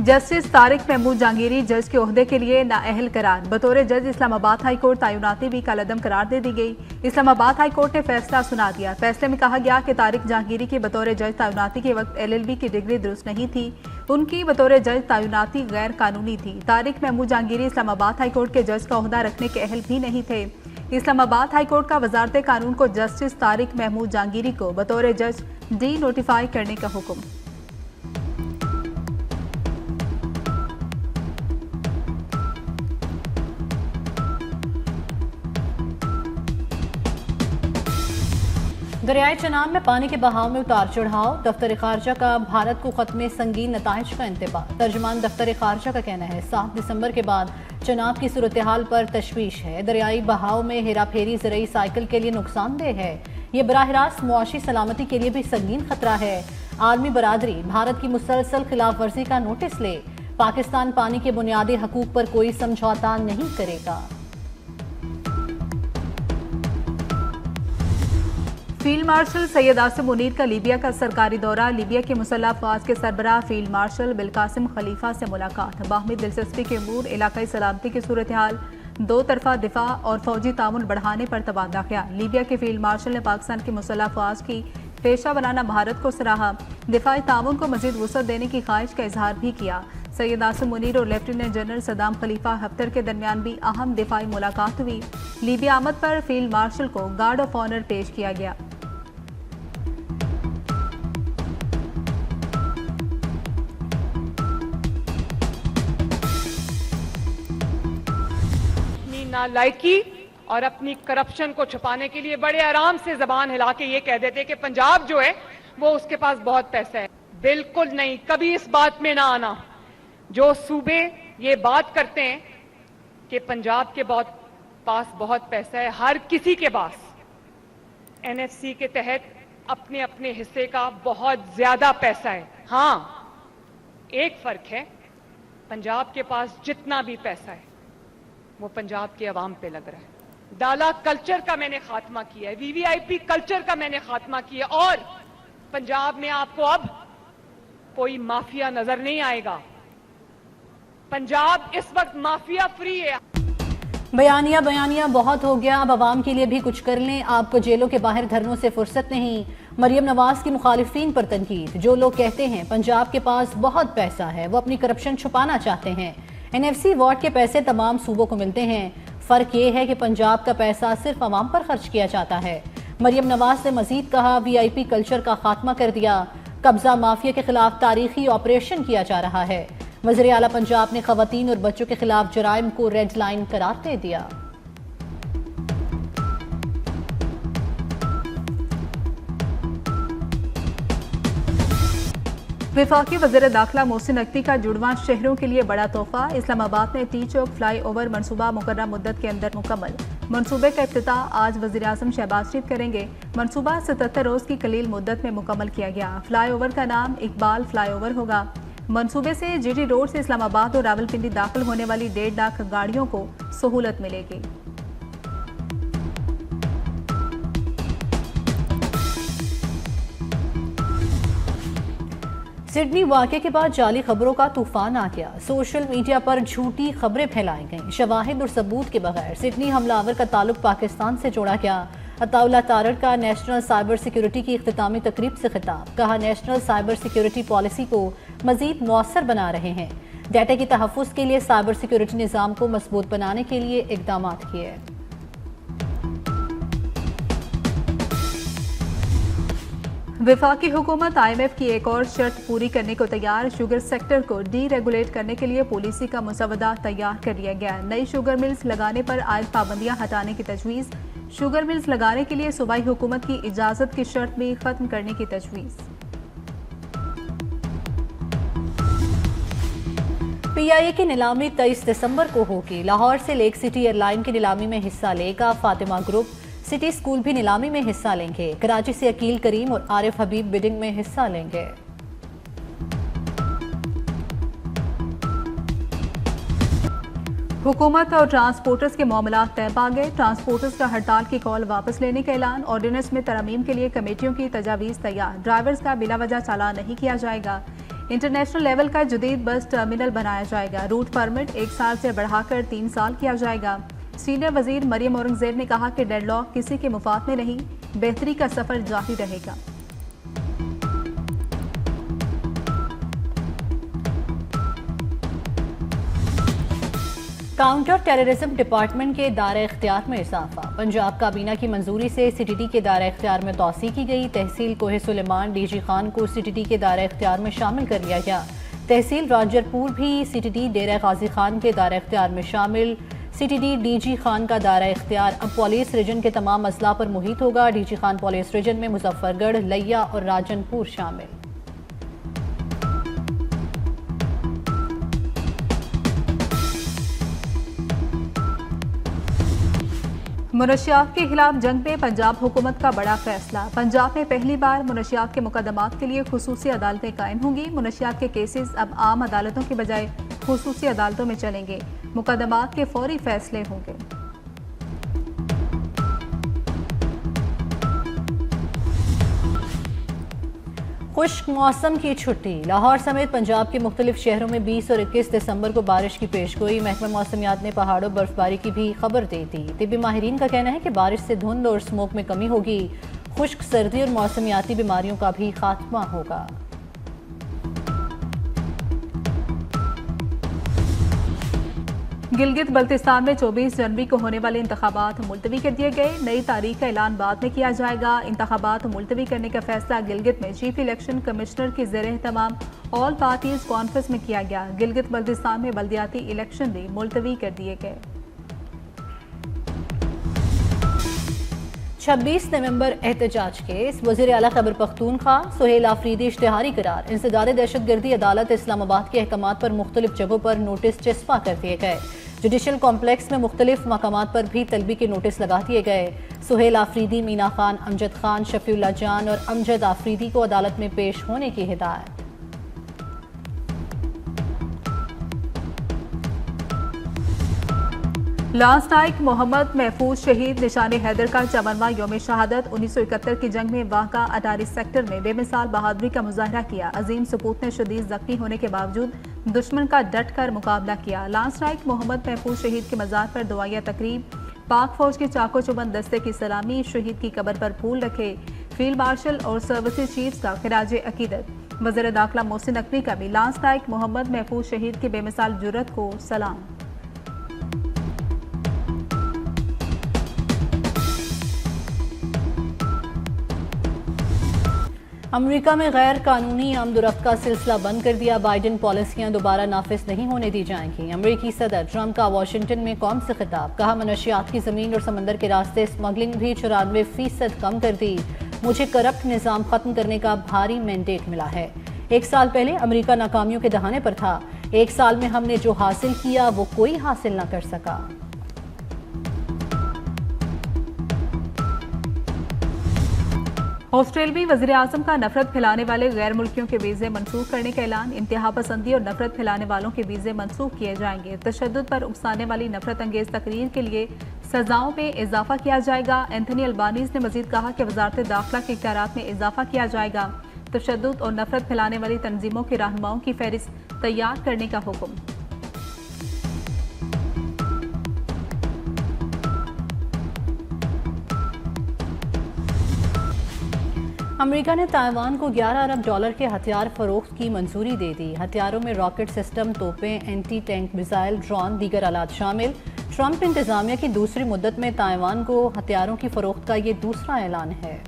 Justice Tariq Mahmood Jahangiri जज के ओहदे के लिए नाअहल करार। बतौर जज इस्लामाबाद हाई कोर्ट तैनाती भी कलअदम करार दे दी गई। इस्लामाबाद हाई कोर्ट ने फैसला सुना दिया। फैसले में कहा गया कि तारिक जहांगीरी की बतौर जज तैनाती के वक्त LLB की डिग्री दुरुस्त नहीं थी। उनकी बतौर जज तैनाती गैर कानूनी थी। तारिक महमूद जहांगीरी इस्लामाबाद हाई कोर्ट के जज का ओहदा रखने के अहल भी नहीं थे। इस्लामाबाद हाई कोर्ट का वजारत कानून को जस्टिस तारिक महमूद जहांगीरी को बतौर जज डी नोटिफाई करने का हुक्म। दरियाए चनाब में पानी के बहाव में उतार चढ़ाव। दफ्तर खारजा का भारत को खत में संगीन नताइज का इंतबाह। तर्जमान दफ्तर खारजा का कहना है 7 दिसंबर के बाद चनाब की सूरत हाल पर तशवीश है। दरियाई बहाव में हेरा फेरी ज़रूरी साइकिल के लिए नुकसानदेह है। ये बराह रास्त मुआशी सलामती के लिए भी संगीन खतरा है। आलमी बरादरी भारत की मुसलसल खिलाफ वर्जी का नोटिस ले। पाकिस्तान पानी के बुनियादी हकूक पर कोई समझौता नहीं करेगा। फील्ड मार्शल सैयद आसिम मुनीर का लीबिया का सरकारी दौरा। लीबिया की मुसल्लह अफवाज के सरबराह फील्ड मार्शल बिलकासिम खलीफा से मुलाकात। बाहमी दिलचस्पी के अमूर, इलाकाई सलामती की सूरत हाल, दो तरफा दिफा और फौजी तामुन बढ़ाने पर तबादला ख्याल। लीबिया के फील्ड मार्शल ने पाकिस्तान की मुसल्लह अफवाज की पेशा बनाना भारत को सराहा। दिफाई तामुन को मजीद वसअत देने की ख्वाहिश का इजहार भी किया। सैयद आसिम मुनीर और लेफ्टिनेंट जनरल सदाम खलीफा हफ्तर के दरमियान भी अहम दिफाई मुलाकात हुई। लीबिया आमद पर फील्ड मार्शल को गार्ड ऑफ ऑनर पेश किया गया। नालायकी और अपनी करप्शन को छुपाने के लिए बड़े आराम से जबान हिला के ये कह देते कि पंजाब जो है वो उसके पास बहुत पैसा है। बिल्कुल नहीं, कभी इस बात में ना आना। जो सूबे ये बात करते हैं कि पंजाब के पास बहुत पैसा है, हर किसी के पास NFC के तहत अपने अपने हिस्से का बहुत ज्यादा पैसा है। हाँ, एक फर्क है, पंजाब के पास जितना भी पैसा है वो पंजाब के अवाम पे लग रहा है। डाला कल्चर का मैंने खात्मा किया है, VVIP कल्चर का मैंने खात्मा किया, और पंजाब में आपको अब कोई माफिया नजर नहीं आएगा। पंजाब इस वक्त माफिया फ्री है। बयानिया बहुत हो गया, अब आवाम के लिए भी कुछ कर लें। आपको जेलों के बाहर धरनों से फुर्सत नहीं। मरियम नवाज की मुखालिफिन पर तनकीद। जो लोग कहते हैं पंजाब के पास बहुत पैसा है वो अपनी करप्शन छुपाना चाहते हैं। NFC वार्ड के पैसे तमाम सूबों को मिलते हैं। फर्क ये है कि पंजाब का पैसा सिर्फ आवाम पर खर्च किया जाता है। मरियम नवाज ने मजीद कहा VIP कल्चर का खात्मा कर दिया। कब्जा माफिया के खिलाफ तारीखी ऑपरेशन किया जा रहा है। वज़ीर आला पंजाब ने खवातीन और बच्चों के खिलाफ जराइम को रेड लाइन करार दे दिया। वफाकी वज़ीर दाखिला मोहसिन नकवी का जुड़वां शहरों के लिए बड़ा तोहफा। इस्लामाबाद में टी चौक फ्लाई ओवर मनसूबा मुकर्रर मुद्दत के अंदर मुकम्मल। मनसूबे का इफ्तिताह आज वज़ीर आज़म शहबाज शरीफ करेंगे। मनसूबा 77 रोज़ की कलील मुद्दत में मुकम्मल किया गया। फ्लाई ओवर का नाम इकबाल फ्लाई ओवर होगा। मनसूबे से GT रोड से इस्लामाबाद और रावलपिंडी दाखिल होने वाली 1.5 लाख गाड़ियों को सहूलत मिलेगी। सिडनी वाक़े के बाद जाली खबरों का तूफान आ गया। सोशल मीडिया पर झूठी खबरें फैलाई गईं। शवाहिद और सबूत के बगैर सिडनी हमलावर का ताल्लुक पाकिस्तान से जोड़ा गया। अताउल्लाह तारड़ का नेशनल साइबर सिक्योरिटी की इख्तितामी तकरीब से खिताब। कहा नेशनल साइबर सिक्योरिटी पॉलिसी को मजीद मौसर बना रहे हैं। डाटा की तहफ़्फ़ुज़ के लिए साइबर सिक्योरिटी निज़ाम को मजबूत बनाने के लिए इक़दाम किए। वफाकी हुकूमत IMF की एक और शर्त पूरी करने को तैयार। शुगर सेक्टर को डीरेगुलेट करने के लिए पॉलिसी का मसवदा तैयार कर लिया गया। नई शुगर मिल्स लगाने पर आयद पाबंदियां हटाने की तजवीज़। शुगर मिल्स लगाने के लिए सूबाई हुकूमत की इजाज़त की शर्त भी खत्म करने की तजवीज़। PIA की नीलामी 23 दिसंबर को होगी। लाहौर से लेक सिटी एयरलाइन की नीलामी में हिस्सा लेगा। फातिमा ग्रुप, सिटी स्कूल भी नीलामी में हिस्सा लेंगे। कराची से अकील करीम और आरिफ हबीब बिडिंग में हिस्सा लेंगे। हुकूमत और ट्रांसपोर्टर्स के मामला तय पा गए। ट्रांसपोर्टर्स का हड़ताल की कॉल वापस लेने का ऐलान। ऑर्डिनेंस में तरमीम के लिए कमेटियों की तजावीज़ तैयार। ड्राइवर्स का बिला वजह चालान नहीं किया जाएगा। इंटरनेशनल लेवल का जदीद बस टर्मिनल बनाया जाएगा। रूट परमिट 1 साल से बढ़ाकर 3 साल किया जाएगा। सीनियर वजीर मरियम औरंगजेब ने कहा कि डेडलॉक किसी के मुफाद में नहीं, बेहतरी का सफर जारी रहेगा। काउंटर टेररिज्म डिपार्टमेंट के दायरा इख्तियार में इजाफा। पंजाब काबीना की मंजूरी से CTD के दायरा इख्तियार में तौसी की गई। तहसील कोहे सुलेमान DG खान को CTD के दायरा इख्तियार में शामिल कर लिया गया। तहसील राजरपुर भी CTD डेरा गाजी खान के दायरा इख्तियार में शामिल। CTD DG खान का दायरा इख्तियार अब पुलिस रीजन के तमाम अजला पर मुहित होगा। DG खान पुलिस रीजन में मुजफ्फरगढ़, लिया और राजनपुर शामिल। मुनशियात के खिलाफ जंग में पंजाब हुकूमत का बड़ा फैसला। पंजाब में पहली बार मुनशियात के मुकदमात के लिए खुसूसी अदालतें कायम होंगी। मुनशियात के केसेस अब आम अदालतों के बजाय खुसूसी अदालतों में चलेंगे। मुकदमात के फौरी फैसले होंगे। खुश्क मौसम की छुट्टी। लाहौर समेत पंजाब के मुख्तलिफ शहरों में 20 और 21 दिसंबर को बारिश की पेशगोई। महकमा मौसमियात ने पहाड़ों बर्फबारी की भी खबर दी थी। तिब्बी माहिरीन का कहना है कि बारिश से धुंध और स्मोक में कमी होगी। खुश्क सर्दी और मौसमियाती बीमारियों का भी खात्मा होगा। गिलगित बल्तिस्तान में 24 जनवरी को होने वाले इंतखाबात मुलतवी कर दिए गए। नई तारीख का ऐलान बाद में किया जाएगा। इंतखाबात मुलतवी करने का फैसला गिलगित में चीफ इलेक्शन कमिश्नर के ज़ेर-ए-एहतमाम ऑल पार्टीज कॉन्फ्रेंस में किया गया। गिलगित बल्तिस्तान में बल्दियाती इलेक्शन भी मुलतवी कर दिए गए। 26 नवंबर एहतजाज केस। वज़ीर आला खैबर पख्तूनख्वा सुहेल आफरीदी इश्तिहारी करार। इंसदाद दहशतगर्दी अदालत इस्लामाबाद के अहकामात पर मुख्तलिफ जगहों पर नोटिस चस्पा कर दिए गए। जुडिशल कॉम्प्लेक्स में मुख्तलिफ मकामात पर भी तलबी के नोटिस लगा दिए गए। सुहेल आफरीदी, मीना खान, अमजद खान, शफीउल्लाह जान और अमजद आफरीदी को अदालत में पेश होने की हिदायत। लांस नाइक मोहम्मद महफूज शहीद निशान हैदर का 54वां यौम शहादत। 1971 की जंग में वाक़ा अटारी सेक्टर में बेमिसाल बहादुरी का मुजाहरा किया। अजीम सपूत ने शदीद जख्मी होने के बावजूद दुश्मन का डट कर मुकाबला किया। लांस नाइक मोहम्मद महफूज शहीद के मज़ार पर दुआया तकरीब। पाक फौज के चाको चुबंद दस्ते की सलामी। शहीद की कब्र पर फूल रखे। फील्ड मार्शल और सर्विसेज चीफ्स का खिराज अकीदत। वज़ीर दाखिला मोहसिन नकवी का भी लांस नाइक मोहम्मद महफूज शहीद की बेमिसाल जुर्रत को सलाम। अमेरिका में गैर कानूनी आमदोरफ्त का सिलसिला बंद कर दिया। बाइडेन पॉलिसियां दोबारा नाफिज नहीं होने दी जाएंगी। अमेरिकी सदर ट्रंप का वाशिंगटन में कौम से खिताब। कहा, मनशियात की जमीन और समंदर के रास्ते स्मगलिंग भी 94% कम कर दी। मुझे करप्ट निज़ाम खत्म करने का भारी मैंडेट मिला है। 1 साल पहले अमेरिका नाकामियों के दहाने पर था। 1 साल में हमने जो हासिल किया वो कोई हासिल न कर सका। ऑस्ट्रेलियाई वज़ीर आज़म का नफरत फैलाने वाले गैर मुल्कियों के वीज़े मनसूख करने का ऐलान। इंतहा पसंदी और नफरत फैलाने वालों के वीज़े मनसूख किए जाएंगे। तशद्दुद पर उकसाने वाली नफरत अंगेज तकरीर के लिए सजाओं में इजाफा किया जाएगा। एंथनी अल्बानीज़ ने मजीद कहा कि वज़ारत दाखिला के इख्तियारात में इजाफा किया जाएगा। तशद्दुद और नफरत फैलाने वाली तंजीमों के रहनुमाओं की फहरिस्त तैयार करने का हुक्म। अमेरिका ने ताइवान को $11 अरब के हथियार फरोख्त की मंजूरी दे दी। हथियारों में रॉकेट सिस्टम, तोपें, एंटी टैंक मिसाइल, ड्रोन, दीगर आलात शामिल। ट्रंप इंतजामिया की दूसरी मुद्दत में ताइवान को हथियारों की फरोख्त का ये दूसरा ऐलान है।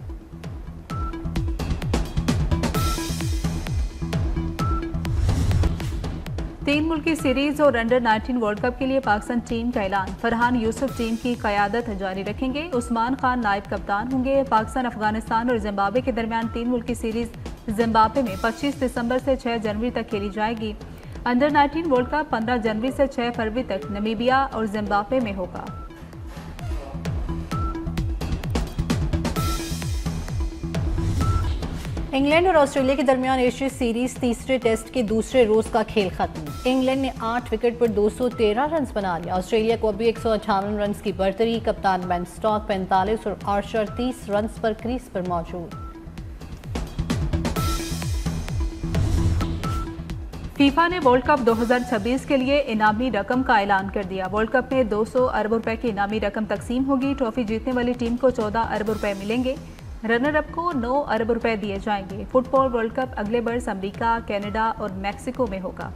तीन मुल्की सीरीज और अंडर 19 वर्ल्ड कप के लिए पाकिस्तान टीम का ऐलान। फरहान यूसुफ टीम की क़यादत जारी रखेंगे। उस्मान खान नायब कप्तान होंगे। पाकिस्तान, अफगानिस्तान और जिम्बाब्वे के दरमियान 3 मुल्की सीरीज जिम्बाब्वे में 25 दिसंबर से 6 जनवरी तक खेली जाएगी। अंडर 19 वर्ल्ड कप 15 जनवरी से 6 फरवरी तक नमीबिया और जिम्बाब्वे में होगा। इंग्लैंड और ऑस्ट्रेलिया के दरमियान एशिया सीरीज तीसरे टेस्ट के दूसरे रोज का खेल खत्म। इंग्लैंड ने 8 विकेट पर 213 रन बना लिया। ऑस्ट्रेलिया को अभी 158 रन की बर्तरी। कप्तान बेन स्टोक्स 45 और आर्चर 30 रन पर क्रीज पर मौजूद। फीफा ने वर्ल्ड कप 2026 के लिए इनामी रकम का ऐलान कर दिया। वर्ल्ड कप में 200 अरब रुपए की इनामी रकम तकसीम होगी। ट्रॉफी जीतने वाली टीम को 14 अरब रुपए मिलेंगे। रनर अप को 9 अरब रुपए दिए जाएंगे। फुटबॉल वर्ल्ड कप अगले बरस अमेरिका, कनाडा और मैक्सिको में होगा।